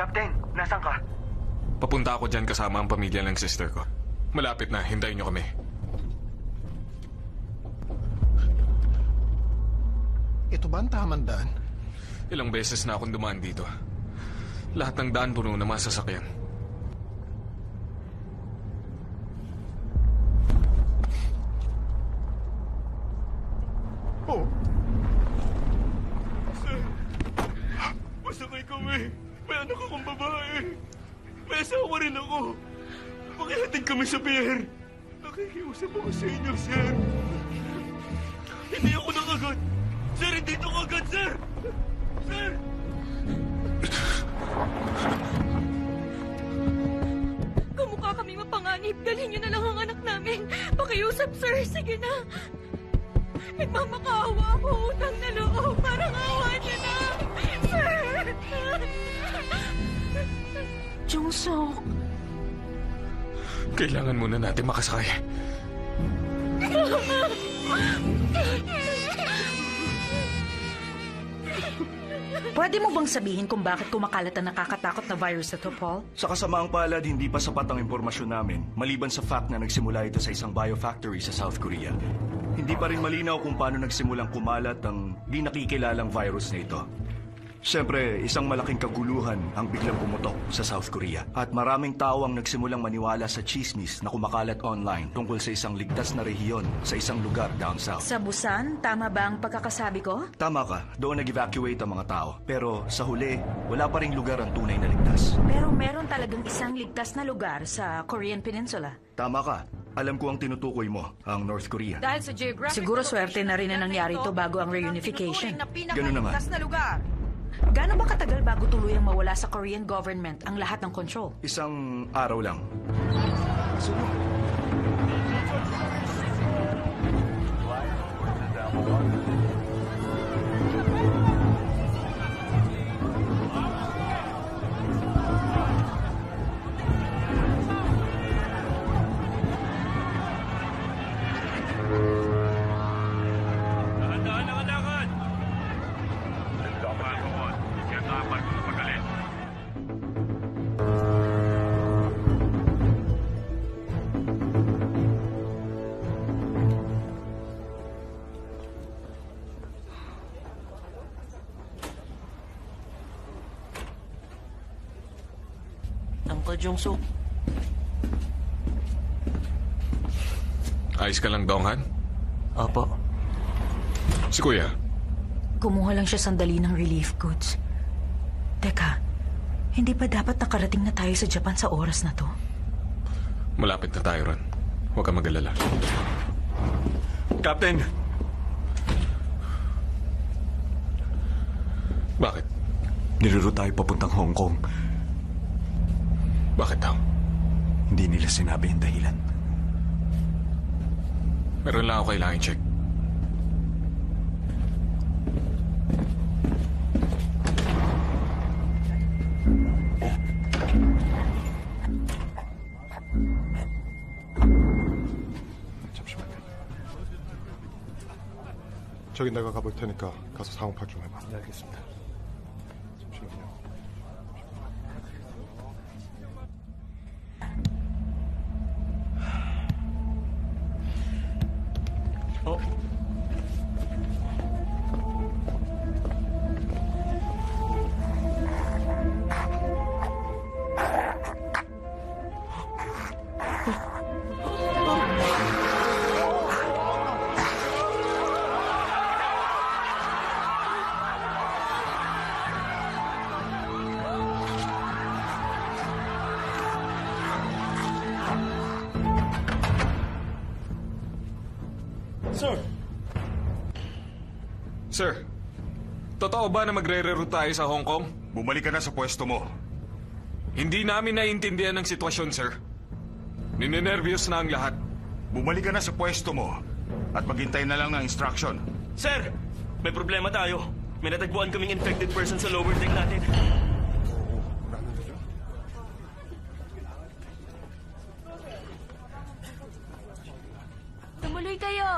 Captain, nasan ka? Papunta ako dyan kasama ang pamilya ng sister ko. Malapit na, hintayin niyo kami. Ito ba ang tamang daan? Ilang beses na akong dumaan dito. Lahat ng daan puno ng mga sasakyan. Oh, Masakay kami. May anak akong babae. May asawa rin ako. Pakihatid kami sa pier. Nakikiusap ako sa inyo, sir. Hindi ako nakagat. Sir, hindi ito kagat, sir. Sir! Kamukha kami mapanganib. Dalhin niyo na lang ang anak namin. Pakiusap, sir. Sige na. Nagmamakaawa ako. Utang na loob. Parang awa niyo na. Sir! Jungsok, Kailangan muna natin makasakay. pwede mo bang sabihin kung bakit kumakalat ang nakakatakot na virus na to, Paul? Sa kasamaang palad, hindi pa sapat ang impormasyon namin, maliban sa fact na nagsimula ito sa isang biofactory sa South Korea. Hindi pa rin malinaw kung paano nagsimulang kumalat ang di nakikilalang virus na ito. Siyempre, isang malaking kaguluhan ang biglang pumutok sa South Korea. At maraming tao ang nagsimulang maniwala sa chismis na kumakalat online tungkol sa isang ligtas na rehiyon sa isang lugar down south. Sa Busan, tama ba ang pagkakasabi ko? Tama ka, doon nag-evacuate ang mga tao. Pero sa huli, wala pa ring lugar ang tunay na ligtas. Pero meron talagang isang ligtas na lugar sa Korean Peninsula. Tama ka. Alam ko ang tinutukoy mo, ang North Korea. Dahil sa geographic Siguro swerte na rin na nangyari ito bago ang reunification. Ganun na nga. na lugar. Gaano ba katagal bago tuluyang mawala sa Korean government ang lahat ng control? Isang araw lang. Sunod. Dahan-dahan ang alakan! Pagkakon, kaya kapal ko na magalit. Uncle Jungsuk, Ayos ka lang, Donghan? opo. Si Kuya, Kumuha lang siya sandali ng relief goods. Teka, hindi pa dapat nakarating na tayo sa Japan sa oras na to? malapit na tayo ron. Huwag kang mag-alala. Captain! Bakit? Niluro tayo papuntang Hong Kong. Bakit daw? Hindi nila sinabi ang dahilan. Meron lang ako kailangan check. 저기 내가 가볼 테니까 가서 상황 파악 좀 해봐. 네, 알겠습니다. 잠시만요. Sir, totoo ba na magre-reroute tayo sa Hong Kong? Bumalik ka na sa pwesto mo. Hindi namin naiintindihan ang sitwasyon, sir. Ninenervyos na ang lahat. Bumalik ka na sa pwesto mo at maghintay na lang ng instruction. Sir, may problema tayo. May natagpuan kaming infected person sa lower deck natin. Tumuloy kayo.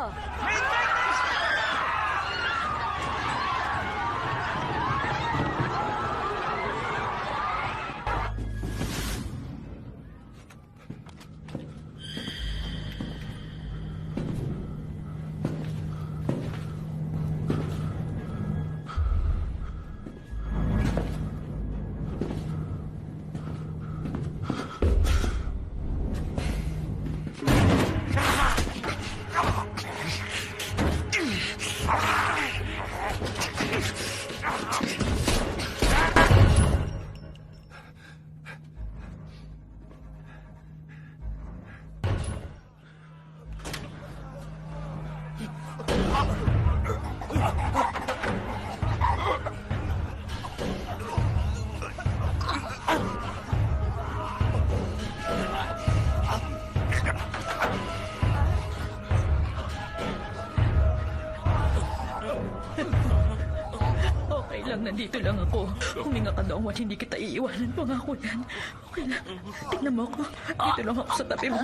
nandito lang ako. Huminga ka daw, hindi kita iiwanan. Pangako yan. Okay lang. Tignan mo ako. Dito lang ako sa tabi mo.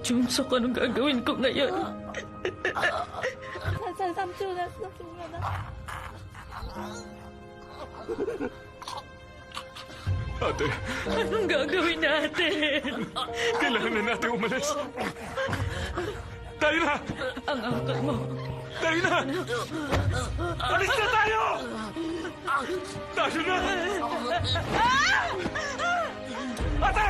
Junso, anong gagawin ko ngayon? Ate, Anong gagawin natin? kailangan na natin umalis. Tayo na! Ang angkat mo. Tayo na! Alis na tayo! Tayo na! Ate!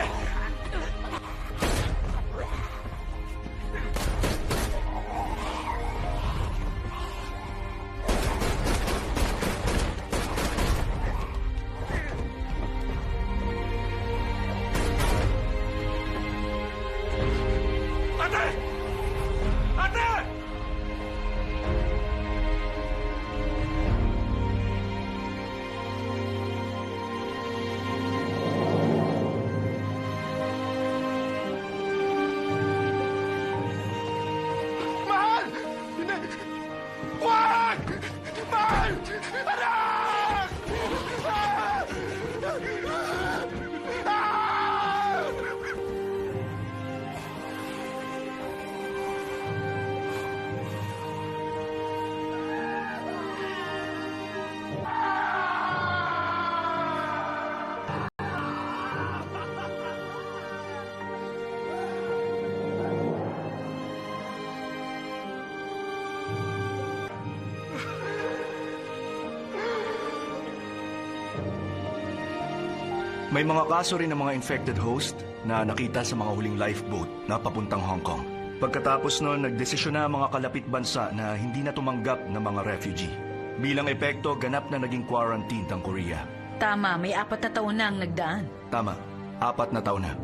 Ate! Ate! Mahal! Hindi! Wag! Mahal! Anak! Ah! Ah! May mga kaso rin ng mga infected host na nakita sa mga huling lifeboat na papuntang Hong Kong. Pagkatapos noon, nagdesisyon na ang mga kalapit bansa na hindi na tumanggap ng mga refugee. Bilang epekto, ganap na naging quarantine ang Korea. Tama, may 4 na taon na ang nagdaan. Tama, 4 na taon na.